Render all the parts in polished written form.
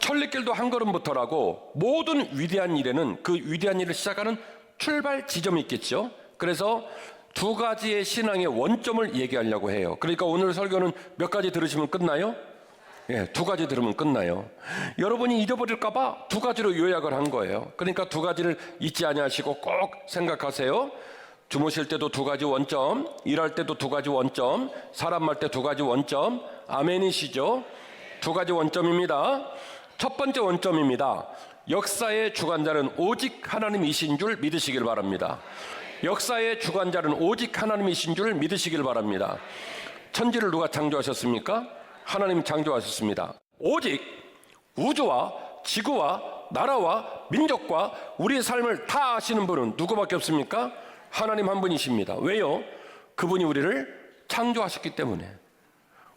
천리길도 한 걸음부터라고 모든 위대한 일에는 그 위대한 일을 시작하는 출발 지점이 있겠죠. 그래서 두 가지의 신앙의 원점을 얘기하려고 해요. 그러니까 오늘 설교는 몇 가지 들으시면 끝나요? 예, 두 가지 들으면 끝나요. 여러분이 잊어버릴까봐 두 가지로 요약을 한 거예요. 그러니까 두 가지를 잊지 아니하시고 꼭 생각하세요. 주무실 때도 두 가지 원점, 일할 때도 두 가지 원점, 사람 말 때 두 가지 원점. 아멘이시죠? 두 가지 원점입니다. 첫 번째 원점입니다. 역사의 주관자는 오직 하나님이신 줄 믿으시길 바랍니다. 역사의 주관자는 오직 하나님이신 줄 믿으시길 바랍니다. 천지를 누가 창조하셨습니까? 하나님 창조하셨습니다. 오직 우주와 지구와 나라와 민족과 우리의 삶을 다 아시는 분은 누구밖에 없습니까? 하나님 한 분이십니다. 왜요? 그분이 우리를 창조하셨기 때문에.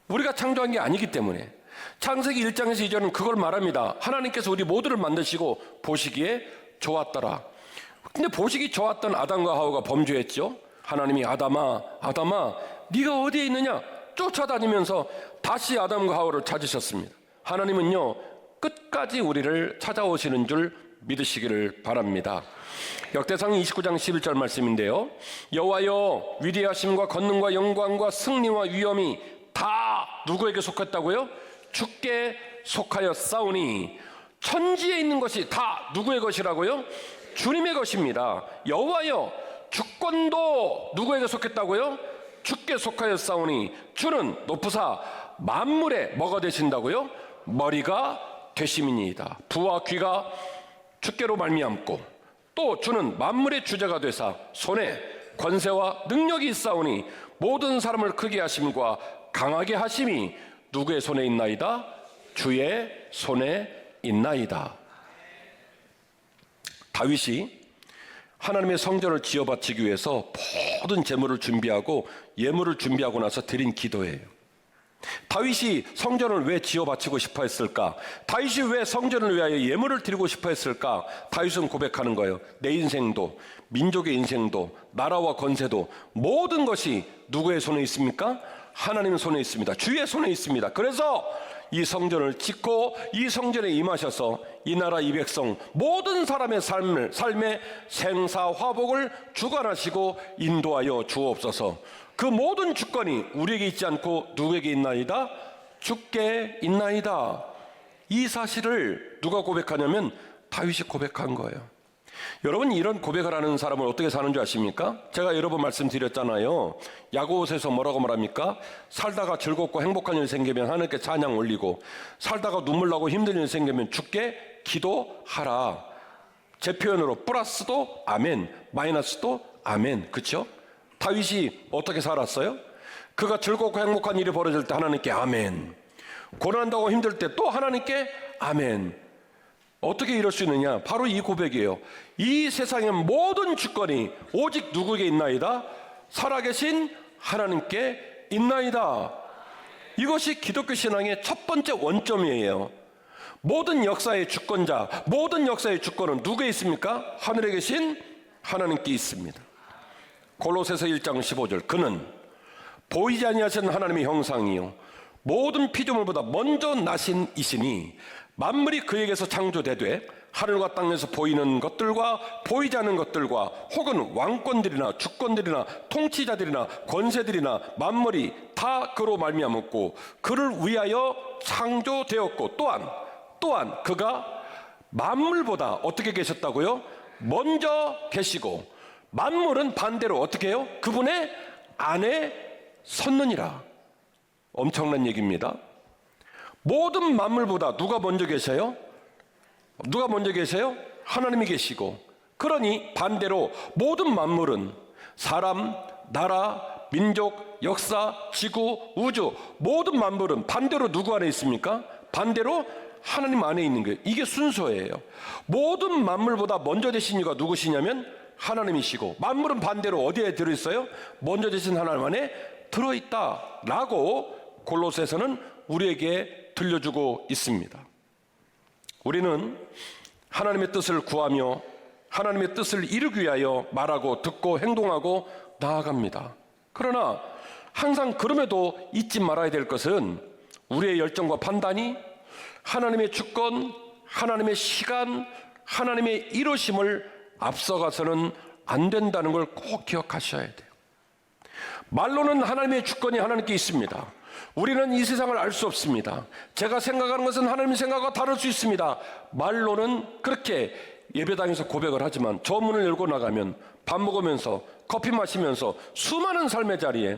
우리가 창조한 게 아니기 때문에. 창세기 1장에서 2절은 그걸 말합니다. 하나님께서 우리 모두를 만드시고 보시기에 좋았더라. 근데 보시기 좋았던 아담과 하와가 범죄했죠. 하나님이 아담아 네가 어디에 있느냐 쫓아다니면서 다시 아담과 하와를 찾으셨습니다. 하나님은요 끝까지 우리를 찾아오시는 줄 믿으시기를 바랍니다. 역대상 29장 11절 말씀인데요. 여호와여 위대하심과 권능과 영광과 승리와 위엄이 다 누구에게 속했다고요? 주께 속하여 싸우니. 천지에 있는 것이 다 누구의 것이라고요? 주님의 것입니다. 여호와여 주권도 누구에게 속했다고요? 주께 속하여 싸우니. 주는 높으사 만물의 뭐가 되신다고요? 머리가 되심이니이다. 부와 귀가 주께로 말미암고 또 주는 만물의 주제가 되사 손에 권세와 능력이 있사오니 모든 사람을 크게 하심과 강하게 하심이 누구의 손에 있나이다? 주의 손에 있나이다. 다윗이 하나님의 성전을 지어 바치기 위해서 모든 제물을 준비하고 예물을 준비하고 나서 드린 기도예요. 다윗이 성전을 왜 지어 바치고 싶어 했을까? 다윗이 왜 성전을 위하여 예물을 드리고 싶어 했을까? 다윗은 고백하는 거예요. 내 인생도 민족의 인생도 나라와 권세도 모든 것이 누구의 손에 있습니까? 하나님의 손에 있습니다. 주의 손에 있습니다. 그래서 이 성전을 짓고 이 성전에 임하셔서 이 나라 이 백성 모든 사람의 삶의 생사화복을 주관하시고 인도하여 주옵소서. 그 모든 주권이 우리에게 있지 않고 누구에게 있나이다? 주께 있나이다. 이 사실을 누가 고백하냐면 다윗이 고백한 거예요. 여러분 이런 고백을 하는 사람은 어떻게 사는 줄 아십니까? 제가 여러 번 말씀드렸잖아요. 야고보서에서 뭐라고 말합니까? 살다가 즐겁고 행복한 일 생기면 하나님께 찬양 올리고 살다가 눈물 나고 힘든 일 생기면 주께 기도하라. 제 표현으로 플러스도 아멘, 마이너스도 아멘. 그렇죠? 다윗이 어떻게 살았어요? 그가 즐겁고 행복한 일이 벌어질 때 하나님께 아멘, 고난한다고 힘들 때 또 하나님께 아멘. 어떻게 이럴 수 있느냐? 바로 이 고백이에요. 이 세상의 모든 주권이 오직 누구에게 있나이다? 살아계신 하나님께 있나이다. 이것이 기독교 신앙의 첫 번째 원점이에요. 모든 역사의 주권자, 모든 역사의 주권은 누구에 있습니까? 하늘에 계신 하나님께 있습니다. 골로새서 1장 15절 그는 보이지 아니하신 하나님의 형상이요 모든 피조물보다 먼저 나신 이시니 만물이 그에게서 창조되되 하늘과 땅에서 보이는 것들과 보이지 않는 것들과 혹은 왕권들이나 주권들이나 통치자들이나 권세들이나 만물이 다 그로 말미암았고 그를 위하여 창조되었고 또한 그가 만물보다 어떻게 계셨다고요? 먼저 계시고 만물은 반대로 어떻게 해요? 그분의 안에 섰느니라. 엄청난 얘기입니다. 모든 만물보다 누가 먼저 계셔요? 누가 먼저 계세요? 하나님이 계시고, 그러니 반대로 모든 만물은 사람, 나라, 민족, 역사, 지구, 우주 모든 만물은 반대로 누구 안에 있습니까? 반대로 하나님 안에 있는 거예요. 이게 순서예요. 모든 만물보다 먼저 되신 이가 누구시냐면 하나님이시고, 만물은 반대로 어디에 들어있어요? 먼저 되신 하나님 안에 들어있다라고 골로새서는 우리에게 들려주고 있습니다. 우리는 하나님의 뜻을 구하며 하나님의 뜻을 이루기 위하여 말하고 듣고 행동하고 나아갑니다. 그러나 항상 그럼에도 잊지 말아야 될 것은 우리의 열정과 판단이 하나님의 주권, 하나님의 시간, 하나님의 이루심을 앞서가서는 안 된다는 걸 꼭 기억하셔야 돼요. 말로는 하나님의 주권이 하나님께 있습니다. 우리는 이 세상을 알 수 없습니다. 제가 생각하는 것은 하나님의 생각과 다를 수 있습니다. 말로는 그렇게 예배당에서 고백을 하지만 저 문을 열고 나가면 밥 먹으면서 커피 마시면서 수많은 삶의 자리에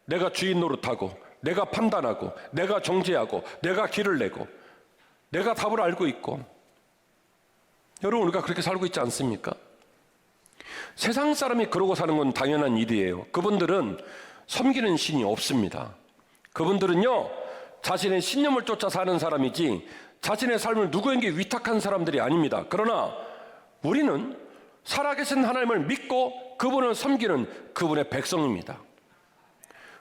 내가 주인 노릇하고, 내가 판단하고, 내가 정죄하고, 내가 길을 내고, 내가 답을 알고 있고, 여러분 우리가 그렇게 살고 있지 않습니까? 세상 사람이 그러고 사는 건 당연한 일이에요. 그분들은 섬기는 신이 없습니다. 그분들은요, 자신의 신념을 쫓아 사는 사람이지 자신의 삶을 누구에게 위탁한 사람들이 아닙니다. 그러나 우리는 살아계신 하나님을 믿고 그분을 섬기는 그분의 백성입니다.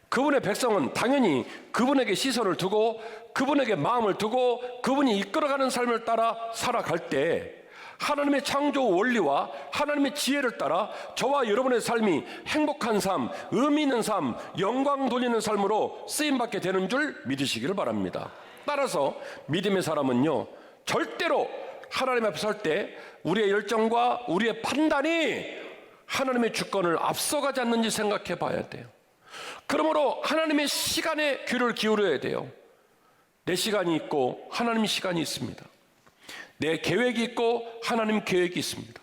그분의 백성은 당연히 그분에게 시선을 두고 그분에게 마음을 두고 그분이 이끌어가는 삶을 따라 살아갈 때 하나님의 창조 원리와 하나님의 지혜를 따라 저와 여러분의 삶이 행복한 삶, 의미 있는 삶, 영광 돌리는 삶으로 쓰임받게 되는 줄 믿으시기를 바랍니다. 따라서 믿음의 사람은요, 절대로 하나님 앞에 설 때 우리의 열정과 우리의 판단이 하나님의 주권을 앞서가지 않는지 생각해 봐야 돼요. 그러므로 하나님의 시간에 귀를 기울여야 돼요. 내 시간이 있고 하나님의 시간이 있습니다. 내 계획이 있고 하나님 계획이 있습니다.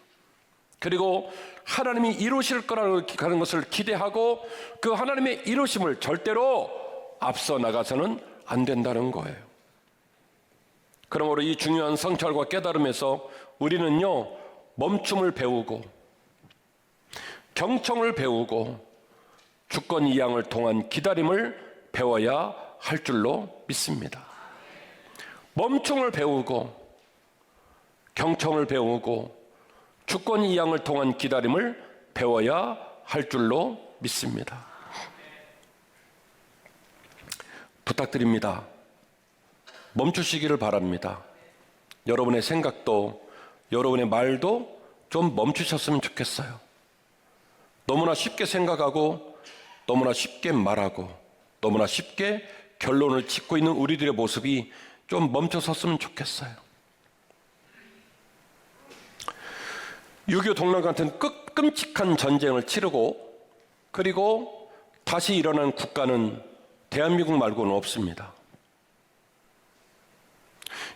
그리고 하나님이 이루실 거라는 것을 기대하고 그 하나님의 이루심을 절대로 앞서 나가서는 안 된다는 거예요. 그러므로 이 중요한 성찰과 깨달음에서 우리는요, 멈춤을 배우고 경청을 배우고 주권 이양을 통한 기다림을 배워야 할 줄로 믿습니다. 멈춤을 배우고 경청을 배우고 주권 이양을 통한 기다림을 배워야 할 줄로 믿습니다. 부탁드립니다. 멈추시기를 바랍니다. 여러분의 생각도 여러분의 말도 좀 멈추셨으면 좋겠어요. 너무나 쉽게 생각하고 너무나 쉽게 말하고 너무나 쉽게 결론을 짓고 있는 우리들의 모습이 좀 멈춰섰으면 좋겠어요. 6.25 동란 같은 끔찍한 전쟁을 치르고 그리고 다시 일어난 국가는 대한민국 말고는 없습니다.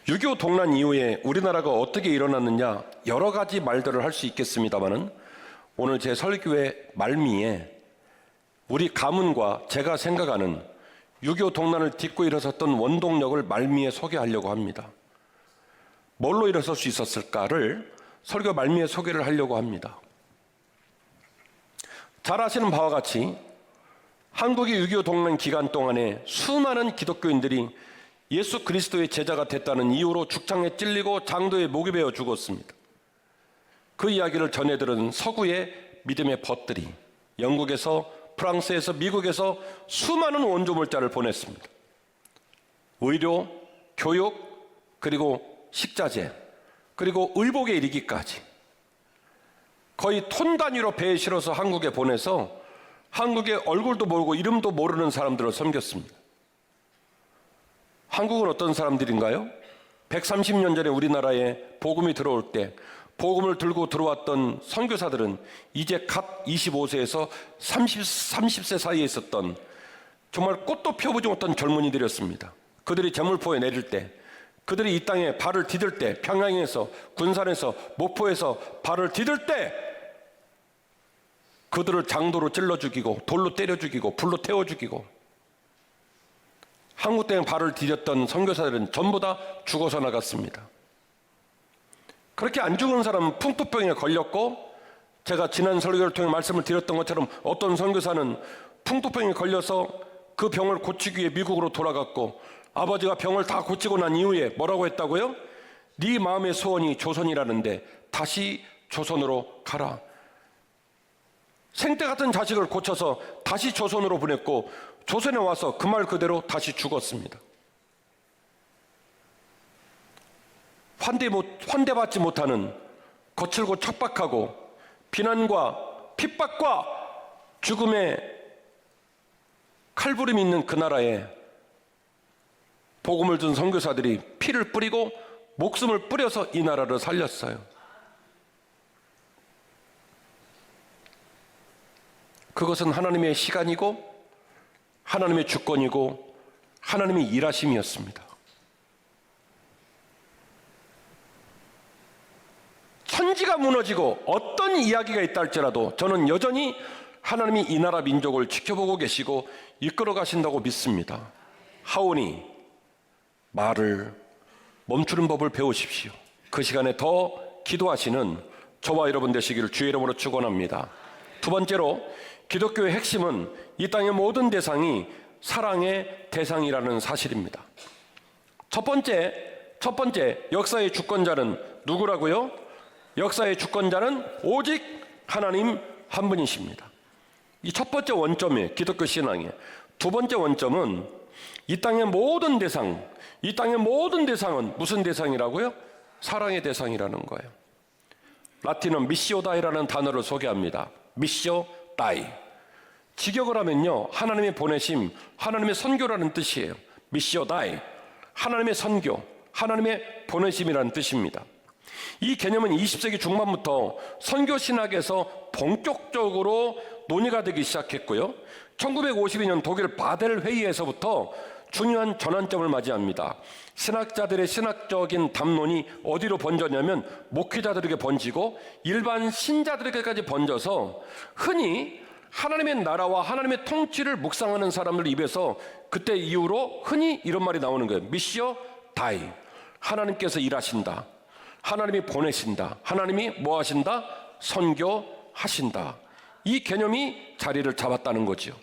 6.25 동란 이후에 우리나라가 어떻게 일어났느냐 여러 가지 말들을 할 수 있겠습니다마는 오늘 제 설교의 말미에 우리 가문과 제가 생각하는 6.25 동란을 딛고 일어섰던 원동력을 말미에 소개하려고 합니다. 뭘로 일어설 수 있었을까를 설교 말미에 소개를 하려고 합니다. 잘 아시는 바와 같이 한국이 6.25 동란 기간 동안에 수많은 기독교인들이 예수 그리스도의 제자가 됐다는 이유로 죽창에 찔리고 장도에 목이 베어 죽었습니다. 그 이야기를 전해 들은 서구의 믿음의 벗들이 영국에서, 프랑스에서, 미국에서 수많은 원조물자를 보냈습니다. 의료, 교육, 그리고 식자재, 그리고 의복에 이르기까지 거의 톤 단위로 배에 실어서 한국에 보내서 한국의 얼굴도 모르고 이름도 모르는 사람들을 섬겼습니다. 한국은 어떤 사람들인가요? 130년 전에 우리나라에 복음이 들어올 때 복음을 들고 들어왔던 선교사들은 이제 갓 25세에서 30세 사이에 있었던 정말 꽃도 펴보지 못한 젊은이들이었습니다. 그들이 제물포에 내릴 때, 그들이 이 땅에 발을 디딜 때, 평양에서, 군산에서, 목포에서 발을 디딜 때 그들을 장도로 찔러 죽이고 돌로 때려 죽이고 불로 태워 죽이고 한국 땅에 발을 디뎠던 선교사들은 전부 다 죽어서 나갔습니다. 그렇게 안 죽은 사람은 풍토병에 걸렸고 제가 지난 설교를 통해 말씀을 드렸던 것처럼 어떤 선교사는 풍토병에 걸려서 그 병을 고치기 위해 미국으로 돌아갔고 아버지가 병을 다 고치고 난 이후에 뭐라고 했다고요? 네 마음의 소원이 조선이라는데 다시 조선으로 가라. 생때 같은 자식을 고쳐서 다시 조선으로 보냈고 조선에 와서 그 말 그대로 다시 죽었습니다. 환대받지 못하는 거칠고 척박하고 비난과 핍박과 죽음의 칼부림이 있는 그 나라에 복음을 준 선교사들이 피를 뿌리고 목숨을 뿌려서 이 나라를 살렸어요. 그것은 하나님의 시간이고 하나님의 주권이고 하나님의 일하심이었습니다. 천지가 무너지고 어떤 이야기가 있다 할지라도 저는 여전히 하나님이 이 나라 민족을 지켜보고 계시고 이끌어 가신다고 믿습니다. 하오니 말을 멈추는 법을 배우십시오. 그 시간에 더 기도하시는 저와 여러분 되시기를 주의 이름으로 축원합니다. 두 번째로 기독교의 핵심은 이 땅의 모든 대상이 사랑의 대상이라는 사실입니다. 첫 번째 역사의 주권자는 누구라고요? 역사의 주권자는 오직 하나님 한 분이십니다. 이 첫 번째 원점이에요. 기독교 신앙의. 두 번째 원점은 이 땅의 모든 대상은 무슨 대상이라고요? 사랑의 대상이라는 거예요. 라틴어 미시오 다이라는 단어를 소개합니다. 미시오 다이. 직역을 하면요, 하나님의 보내심, 하나님의 선교라는 뜻이에요. 미시오 다이. 하나님의 선교, 하나님의 보내심이라는 뜻입니다. 이 개념은 20세기 중반부터 선교 신학에서 본격적으로 논의가 되기 시작했고요. 1952년 독일 바델 회의에서부터 중요한 전환점을 맞이합니다. 신학자들의 신학적인 담론이 어디로 번졌냐면 목회자들에게 번지고 일반 신자들에게까지 번져서 흔히 하나님의 나라와 하나님의 통치를 묵상하는 사람들 입에서 그때 이후로 흔히 이런 말이 나오는 거예요. 미시오 다이. 하나님께서 일하신다. 하나님이 보내신다. 하나님이 뭐 하신다? 선교하신다. 이 개념이 자리를 잡았다는 거죠.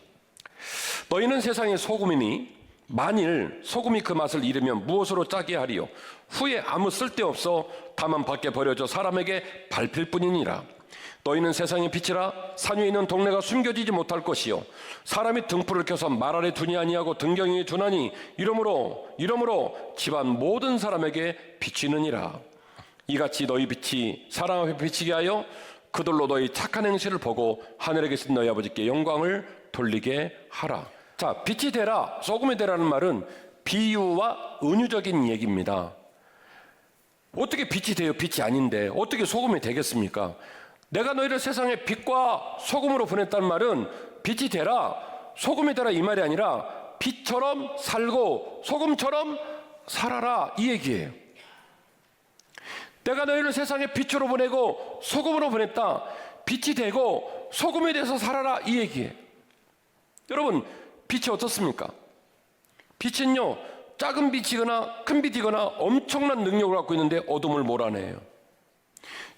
너희는 세상의 소금이니 만일 소금이 그 맛을 잃으면 무엇으로 짜게 하리요? 후에 아무 쓸데없어 다만 밖에 버려져 사람에게 밟힐 뿐이니라. 너희는 세상의 빛이라. 산 위에 있는 동네가 숨겨지지 못할 것이요 사람이 등불을 켜서 말 아래 두니 아니하고 등경에 두나니 이러므로 집안 모든 사람에게 비치느니라. 이같이 너희 빛이 사람 앞에 비치게 하여 그들로 너희 착한 행실을 보고 하늘에 계신 너희 아버지께 영광을 돌리게 하라. 자, 빛이 되라, 소금이 되라는 말은 비유와 은유적인 얘기입니다. 어떻게 빛이 돼요? 빛이 아닌데 어떻게 소금이 되겠습니까? 내가 너희를 세상의 빛과 소금으로 보냈다는 말은 빛이 되라, 소금이 되라 이 말이 아니라 빛처럼 살고 소금처럼 살아라 이 얘기예요. 내가 너희를 세상의 빛으로 보내고 소금으로 보냈다. 빛이 되고 소금이 돼서 살아라 이 얘기예요. 여러분, 빛이 어떻습니까? 빛은요, 작은 빛이거나 큰 빛이거나 엄청난 능력을 갖고 있는데 어둠을 몰아내요.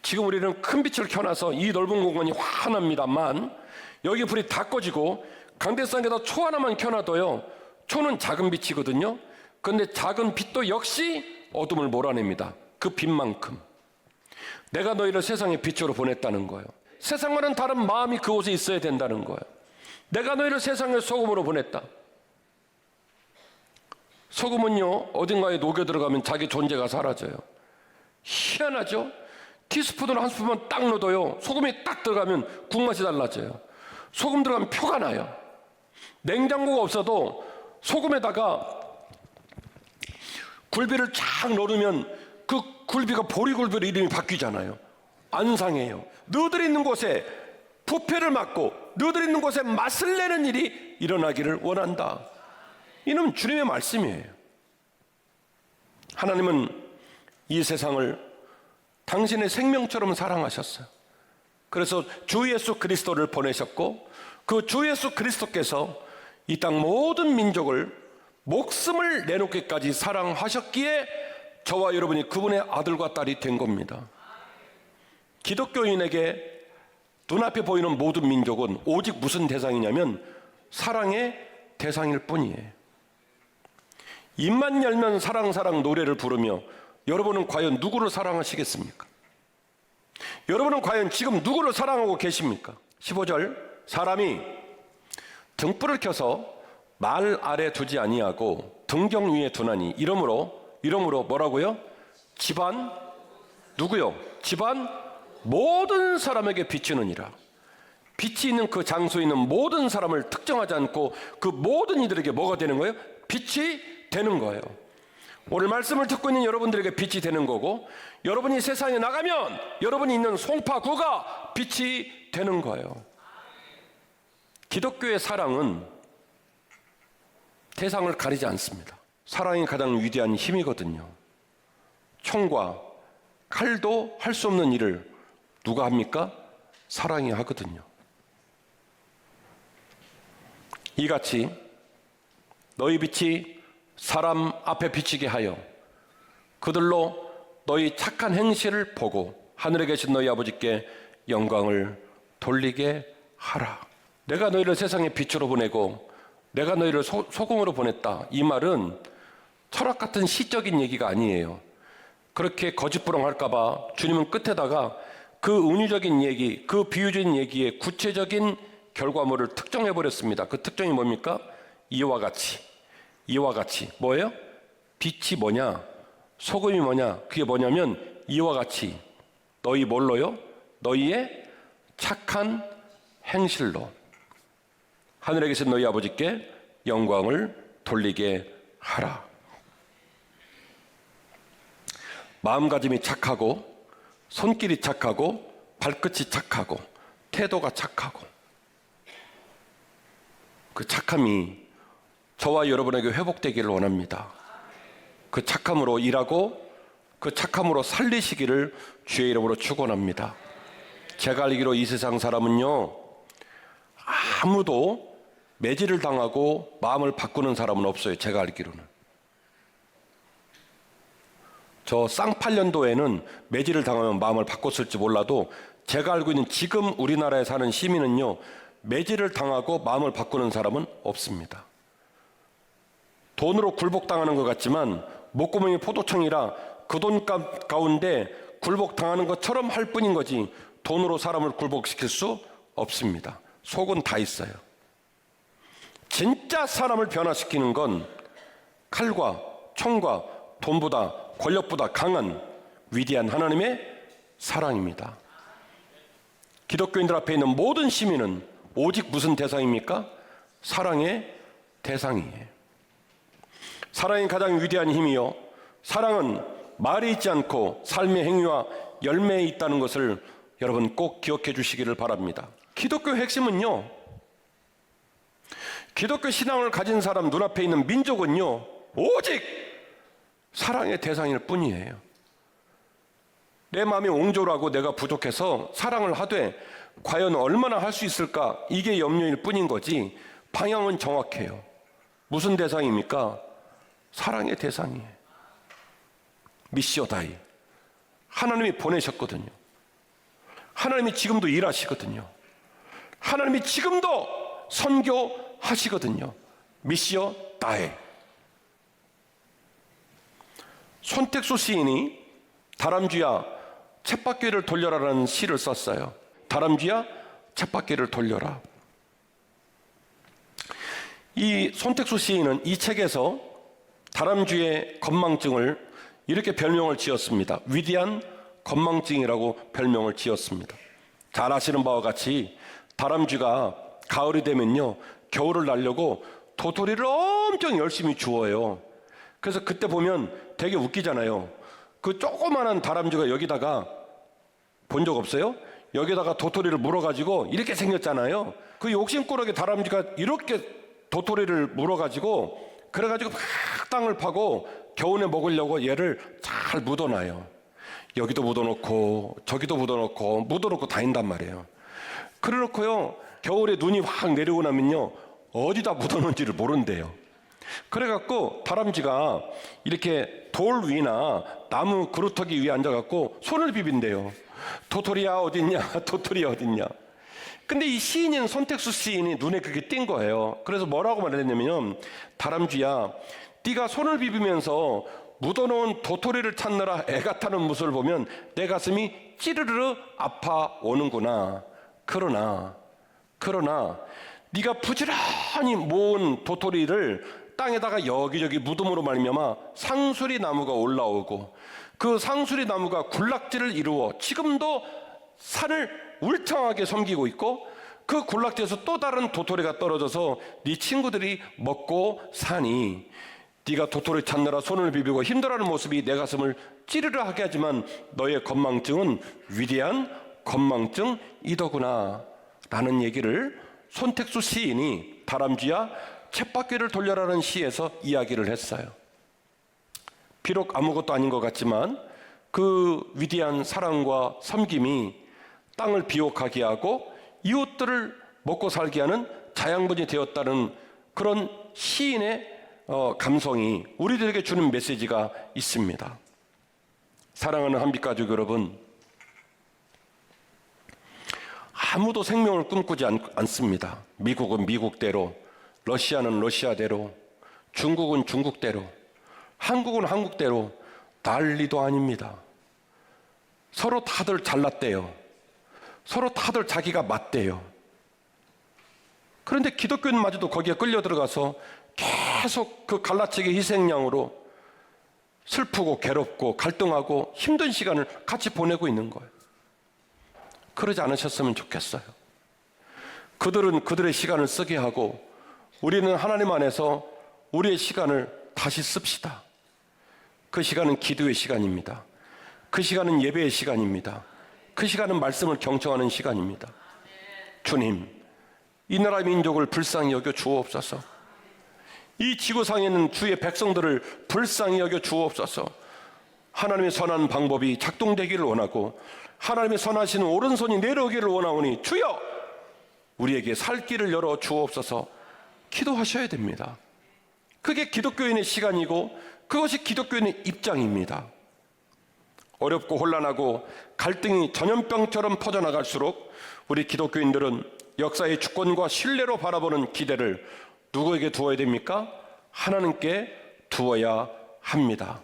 지금 우리는 큰 빛을 켜놔서 이 넓은 공간이 환합니다만 여기 불이 다 꺼지고 강대상에다 초 하나만 켜놔도요, 초는 작은 빛이거든요. 그런데 작은 빛도 역시 어둠을 몰아냅니다. 그 빛만큼. 내가 너희를 세상의 빛으로 보냈다는 거예요. 세상과는 다른 마음이 그곳에 있어야 된다는 거예요. 내가 너희를 세상의 소금으로 보냈다. 소금은요, 어딘가에 녹여 들어가면 자기 존재가 사라져요. 희한하죠? 티스푼으로 한 스푼만 딱 넣어도요, 소금이 딱 들어가면 국맛이 달라져요. 소금 들어가면 표가 나요. 냉장고가 없어도 소금에다가 굴비를 쫙 넣으면 그 굴비가 보리굴비로 이름이 바뀌잖아요. 안 상해요. 너들 있는 곳에 부패를 막고 너들 있는 곳에 맛을 내는 일이 일어나기를 원한다. 이는 주님의 말씀이에요. 하나님은 이 세상을 당신의 생명처럼 사랑하셨어요. 그래서 주 예수 그리스도를 보내셨고 그 주 예수 그리스도께서 이 땅 모든 민족을 목숨을 내놓기까지 사랑하셨기에 저와 여러분이 그분의 아들과 딸이 된 겁니다. 기독교인에게 눈앞에 보이는 모든 민족은 오직 무슨 대상이냐면 사랑의 대상일 뿐이에요. 입만 열면 사랑 노래를 부르며 여러분은 과연 누구를 사랑하시겠습니까? 여러분은 과연 지금 누구를 사랑하고 계십니까? 15절, 사람이 등불을 켜서 말 아래 두지 아니하고 등경 위에 두나니 이러므로 뭐라고요? 집안 누구요? 집안 모든 사람에게 비치느니라. 빛이 있는 그 장소에 있는 모든 사람을 특정하지 않고 그 모든 이들에게 뭐가 되는 거예요? 빛이 되는 거예요. 오늘 말씀을 듣고 있는 여러분들에게 빛이 되는 거고, 여러분이 세상에 나가면 여러분이 있는 송파구가 빛이 되는 거예요. 기독교의 사랑은 대상을 가리지 않습니다. 사랑이 가장 위대한 힘이거든요. 총과 칼도 할 수 없는 일을 누가 합니까? 사랑이 하거든요. 이같이 너희 빛이 사람 앞에 비치게 하여 그들로 너희 착한 행실을 보고 하늘에 계신 너희 아버지께 영광을 돌리게 하라. 내가 너희를 세상의 빛으로 보내고 내가 너희를 소금으로 보냈다. 이 말은 철학 같은 시적인 얘기가 아니에요. 그렇게 거짓부렁할까 봐 주님은 끝에다가 그 은유적인 얘기, 그 비유적인 얘기의 구체적인 결과물을 특정해 버렸습니다. 그 특정이 뭡니까? 이와 같이 뭐예요? 빛이 뭐냐? 소금이 뭐냐? 그게 뭐냐면 이와 같이 너희 뭘로요? 너희의 착한 행실로 하늘에 계신 너희 아버지께 영광을 돌리게 하라. 마음가짐이 착하고 손길이 착하고 발끝이 착하고 태도가 착하고 그 착함이 저와 여러분에게 회복되기를 원합니다. 그 착함으로 일하고 그 착함으로 살리시기를 주의 이름으로 축원합니다. 제가 알기로 이 세상 사람은요, 아무도 매질을 당하고 마음을 바꾸는 사람은 없어요. 제가 알기로는. 저 쌍팔년도에는 매질을 당하면 마음을 바꿨을지 몰라도 제가 알고 있는 지금 우리나라에 사는 시민은요, 매질을 당하고 마음을 바꾸는 사람은 없습니다. 돈으로 굴복당하는 것 같지만 목구멍이 포도청이라 그 돈값 가운데 굴복당하는 것처럼 할 뿐인 거지 돈으로 사람을 굴복시킬 수 없습니다. 속은 다 있어요. 진짜 사람을 변화시키는 건 칼과 총과 돈보다 권력보다 강한 위대한 하나님의 사랑입니다. 기독교인들 앞에 있는 모든 시민은 오직 무슨 대상입니까? 사랑의 대상이에요. 사랑이 가장 위대한 힘이요, 사랑은 말이 있지 않고 삶의 행위와 열매에 있다는 것을 여러분 꼭 기억해 주시기를 바랍니다. 기독교의 핵심은요, 기독교 신앙을 가진 사람 눈앞에 있는 민족은요, 오직 사랑의 대상일 뿐이에요. 내 마음이 옹졸하고 내가 부족해서 사랑을 하되 과연 얼마나 할 수 있을까, 이게 염려일 뿐인 거지 방향은 정확해요. 무슨 대상입니까? 사랑의 대상이에요. 미시오 다이. 하나님이 보내셨거든요. 하나님이 지금도 일하시거든요. 하나님이 지금도 선교하시거든요. 미시오 다이. 손택수 시인이 다람쥐야 쳇바퀴를 돌려라라는 시를 썼어요. 다람쥐야 쳇바퀴를 돌려라. 이 손택수 시인은 이 책에서 다람쥐의 건망증을 이렇게 별명을 지었습니다. 위대한 건망증이라고 별명을 지었습니다. 잘 아시는 바와 같이 다람쥐가 가을이 되면요, 겨울을 나려고 도토리를 엄청 열심히 주워요. 그래서 그때 보면 되게 웃기잖아요. 그 조그마한 다람쥐가 여기다가 본 적 없어요? 여기다가 도토리를 물어가지고 이렇게 생겼잖아요. 그 욕심꾸러기 다람쥐가 이렇게 도토리를 물어가지고 그래가지고 막 땅을 파고 겨우내 먹으려고 얘를 잘 묻어놔요. 여기도 묻어놓고 저기도 묻어놓고 다닌단 말이에요. 그래놓고요, 겨울에 눈이 확 내리고 나면요, 어디다 묻어놓은지를 모른대요. 그래갖고 다람쥐가 이렇게 돌 위나 나무 그루터기 위에 앉아갖고 손을 비빈대요. 도토리야 어딨냐, 도토리야 어딨냐. 근데 이 시인인 손택수 시인이 눈에 그게 띈 거예요. 그래서 뭐라고 말했냐면, 다람쥐야, 네가 손을 비비면서 묻어놓은 도토리를 찾느라 애가 타는 모습을 보면 내 가슴이 찌르르 아파오는구나. 그러나 네가 부지런히 모은 도토리를 땅에다가 여기저기 묻음으로 말미암아 상수리 나무가 올라오고 그 상수리 나무가 군락지를 이루어 지금도 산을 울창하게 섬기고 있고, 그 군락지에서 또 다른 도토리가 떨어져서 네 친구들이 먹고 사니 네가 도토리 찾느라 손을 비비고 힘들어하는 모습이 내 가슴을 찌르르 하게 하지만 너의 건망증은 위대한 건망증이더구나 라는 얘기를 손택수 시인이 다람쥐야 쳇바퀴를 돌려라는 시에서 이야기를 했어요. 비록 아무것도 아닌 것 같지만 그 위대한 사랑과 섬김이 땅을 비옥하게 하고 이웃들을 먹고 살게 하는 자양분이 되었다는 그런 시인의 감성이 우리들에게 주는 메시지가 있습니다. 사랑하는 한빛가족 여러분, 아무도 생명을 꿈꾸지 않습니다. 미국은 미국대로, 러시아는 러시아대로, 중국은 중국대로, 한국은 한국대로 난리도 아닙니다. 서로 다들 잘났대요. 서로 다들 자기가 맞대요. 그런데 기독교인마저도 거기에 끌려 들어가서 계속 그 갈라치기 희생양으로 슬프고 괴롭고 갈등하고 힘든 시간을 같이 보내고 있는 거예요. 그러지 않으셨으면 좋겠어요. 그들은 그들의 시간을 쓰게 하고 우리는 하나님 안에서 우리의 시간을 다시 씁시다. 그 시간은 기도의 시간입니다. 그 시간은 예배의 시간입니다. 그 시간은 말씀을 경청하는 시간입니다. 주님, 이 나라 민족을 불쌍히 여겨 주옵소서. 이 지구상에 있는 주의 백성들을 불쌍히 여겨 주옵소서. 하나님의 선한 방법이 작동되기를 원하고 하나님의 선하신 오른손이 내려오기를 원하오니 주여 우리에게 살 길을 열어 주옵소서. 기도하셔야 됩니다. 그게 기독교인의 시간이고 그것이 기독교인의 입장입니다. 어렵고 혼란하고 갈등이 전염병처럼 퍼져나갈수록 우리 기독교인들은 역사의 주권과 신뢰로 바라보는 기대를 누구에게 두어야 됩니까? 하나님께 두어야 합니다.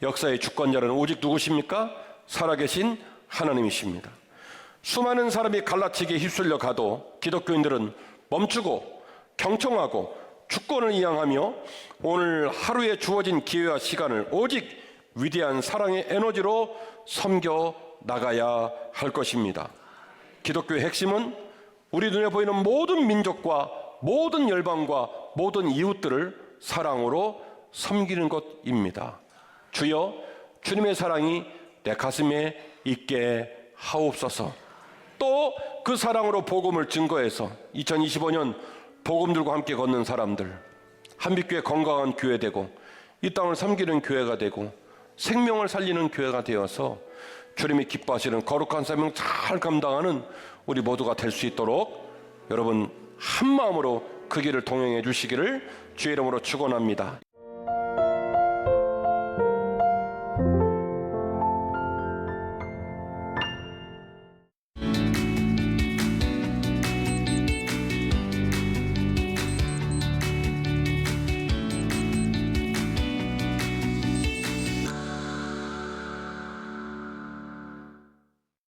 역사의 주권자는 오직 누구십니까? 살아계신 하나님이십니다. 수많은 사람이 갈라치기에 휩쓸려 가도 기독교인들은 멈추고 경청하고 주권을 이양하며 오늘 하루에 주어진 기회와 시간을 오직 위대한 사랑의 에너지로 섬겨 나가야 할 것입니다. 기독교의 핵심은 우리 눈에 보이는 모든 민족과 모든 열방과 모든 이웃들을 사랑으로 섬기는 것입니다. 주여, 주님의 사랑이 내 가슴에 있게 하옵소서. 또 그 사랑으로 복음을 증거해서 2025년 복음들과 함께 걷는 사람들, 한빛교회 건강한 교회 되고 이 땅을 섬기는 교회가 되고 생명을 살리는 교회가 되어서 주님이 기뻐하시는 거룩한 사명 잘 감당하는 우리 모두가 될 수 있도록 여러분 한 마음으로 그 길을 동행해 주시기를 주의 이름으로 축원합니다.